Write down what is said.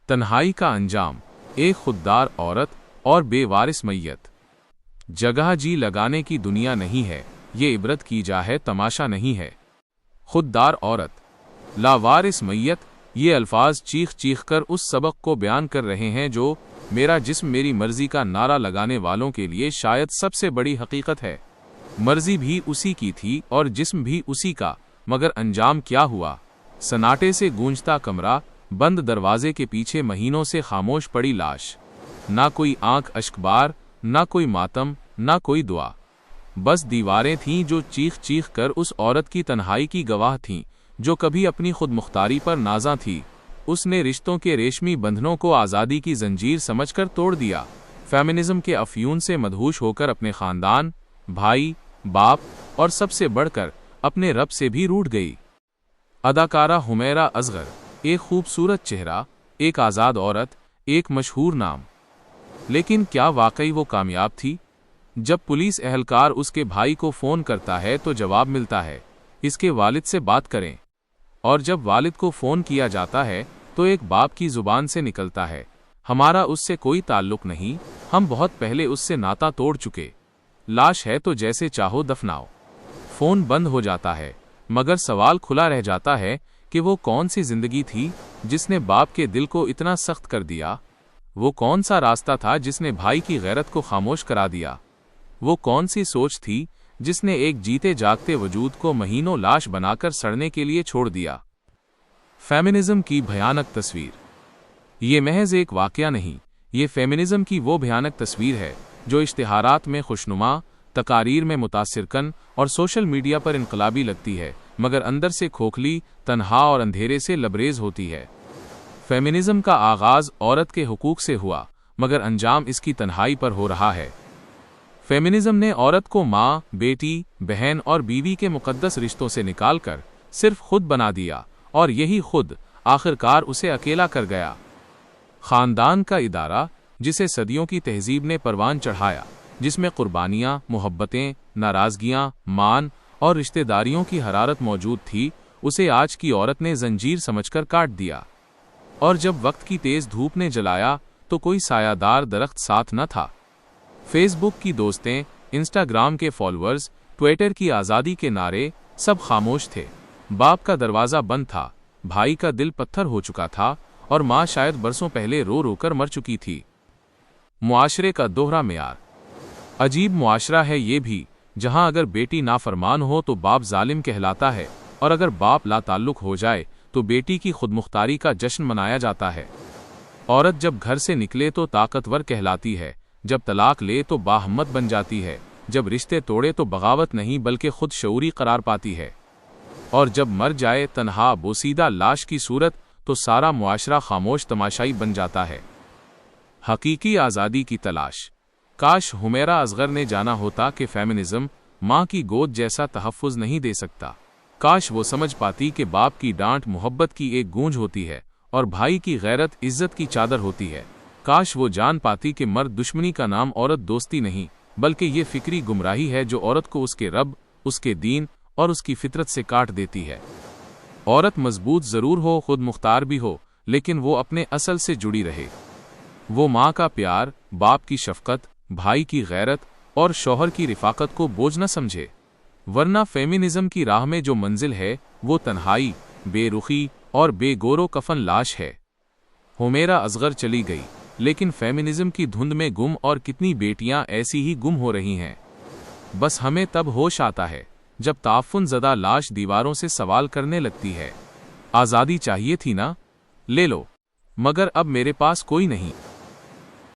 तन्हाई का अंजाम, एक खुददार औरत और बेवारिस मैयत। जगह जी लगाने की दुनिया नहीं है, ये इबरत की जा है, तमाशा नहीं है। खुददार औरत, लावारिस मैयत, ये अल्फाज चीख चीख कर उस सबक को बयान कर रहे हैं जो मेरा जिस्म मेरी मर्जी का नारा लगाने वालों के लिए शायद सबसे बड़ी हकीकत है। मर्जी भी उसी की थी और जिस्म भी उसी का, मगर अंजाम क्या हुआ? सन्नाटे से गूंजता कमरा, बंद दरवाजे के पीछे महीनों से खामोश पड़ी लाश। ना कोई आंख अश्कबार, ना कोई मातम, ना कोई दुआ। बस दीवारें थीं जो चीख चीख कर उस औरत की तन्हाई की गवाह थीं, जो कभी अपनी खुद मुख्तारी पर नाज़ा थी। उसने रिश्तों के रेशमी बंधनों को आज़ादी की जंजीर समझकर तोड़ दिया। फेमिनिज्म के अफ्यून से मदहूश होकर अपने ख़ानदान, भाई, बाप और सबसे बढ़कर अपने रब से भी रूठ गई। अदाकारा हुमैरा असगर, एक खूबसूरत चेहरा, एक आज़ाद औरत, एक मशहूर नाम। लेकिन क्या वाकई वो कामयाब थी? जब पुलिस एहलकार उसके भाई को फ़ोन करता है तो जवाब मिलता है, इसके वालिद से बात करें। और जब वालिद को फ़ोन किया जाता है तो एक बाप की ज़ुबान से निकलता है, हमारा उससे कोई ताल्लुक़ नहीं, हम बहुत पहले उससे नाता तोड़ चुके। लाश है तो जैसे चाहो दफनाओ। फ़ोन बंद हो जाता है, मगर सवाल खुला रह जाता है कि वो कौन सी ज़िंदगी थी जिसने बाप के दिल को इतना सख्त कर दिया? वो कौन सा रास्ता था जिसने भाई की गैरत को खामोश करा दिया? वो कौन सी सोच थी जिसने एक जीते जागते वजूद को महीनों लाश बनाकर सड़ने के लिए छोड़ दिया? फेमिनिज्म की भयानक तस्वीर। ये महज एक वाकया नहीं, ये फेमिनिज्म की वो भयानक तस्वीर है जो इश्तिहारात में खुशनुमा, तकारीर में मुतासिरकन और सोशल मीडिया पर इनकलाबी लगती है, मगर अंदर से खोखली, तन्हा और अंधेरे से लबरेज होती है। फेमिनिज्म का आगाज़ औरत के हुकूक से हुआ, मगर अंजाम इसकी तन्हाई पर हो रहा है। फेमिनिज्म ने औरत को माँ, बेटी, बहन और बीवी के मुक़द्दस रिश्तों से निकालकर सिर्फ खुद बना दिया, और यही खुद आखिरकार उसे अकेला कर गया। ख़ानदान का इदारा, जिसे सदियों की तहजीब ने परवान चढ़ाया, जिसमें कुर्बानियाँ, मोहब्बतें, नाराज़गियाँ, मान और रिश्तेदारियों की हरारत मौजूद थी, उसे आज की औरत ने जंजीर समझकर काट दिया। और जब वक्त की तेज़ धूप ने जलाया तो कोई सायादार दरख्त साथ न था। फेसबुक की दोस्तें, इंस्टाग्राम के फॉलोअर्स, ट्विटर की आज़ादी के नारे, सब खामोश थे। बाप का दरवाज़ा बंद था, भाई का दिल पत्थर हो चुका था, और माँ शायद बरसों पहले रो रो कर मर चुकी थी। मुआशरे का दोहरा मेयार। अजीब मुआशरा है ये भी, जहाँ अगर बेटी नाफरमान हो तो बाप जालिम कहलाता है, और अगर बाप लाताल्लुक़ हो जाए तो बेटी की खुदमुख्तारी का जश्न मनाया जाता है। औरत जब घर से निकले तो ताकतवर कहलाती है, जब तलाक ले तो बाहम्मत बन जाती है, जब रिश्ते तोड़े तो बगावत नहीं बल्कि खुद शऊरी करार पाती है, और जब मर जाए तन्हा बोसीदा लाश की सूरत तो सारा मुआशरा खामोश तमाशाई बन जाता है। हकीकी आज़ादी की तलाश। काश हुमैरा असगर ने जाना होता कि फेमिनिज्म माँ की गोद जैसा तहफ़्फ़ुज़ नहीं दे सकता। काश वो समझ पाती कि बाप की डांट मोहब्बत की एक गूंज होती है और भाई की गैरत इज्जत की चादर होती है। काश वो जान पाती कि मर्द दुश्मनी का नाम औरत दोस्ती नहीं, बल्कि ये फिक्री गुमराही है जो औरत को उसके रब, उसके दीन और उसकी फितरत से काट देती है। औरत मजबूत ज़रूर हो, खुद मुख्तार भी हो, लेकिन वो अपने असल से जुड़ी रहे। वो माँ का प्यार, बाप की शफ़क़त, भाई की गैरत और शौहर की रिफ़ाक़त को बोझ न समझे। वरना फेमिनिज्म की राह में जो मंजिल है वो तन्हाई, बेरुखी और बेगोरो कफन लाश है। हुमैरा असगर चली गई, लेकिन फेमिनिज्म की धुंध में गुम और कितनी बेटियां ऐसी ही गुम हो रही हैं। बस हमें तब होश आता है जब ताफ़ुन ज़दा लाश दीवारों से सवाल करने लगती है, आज़ादी चाहिए थी ना, ले लो, मगर अब मेरे पास कोई नहीं।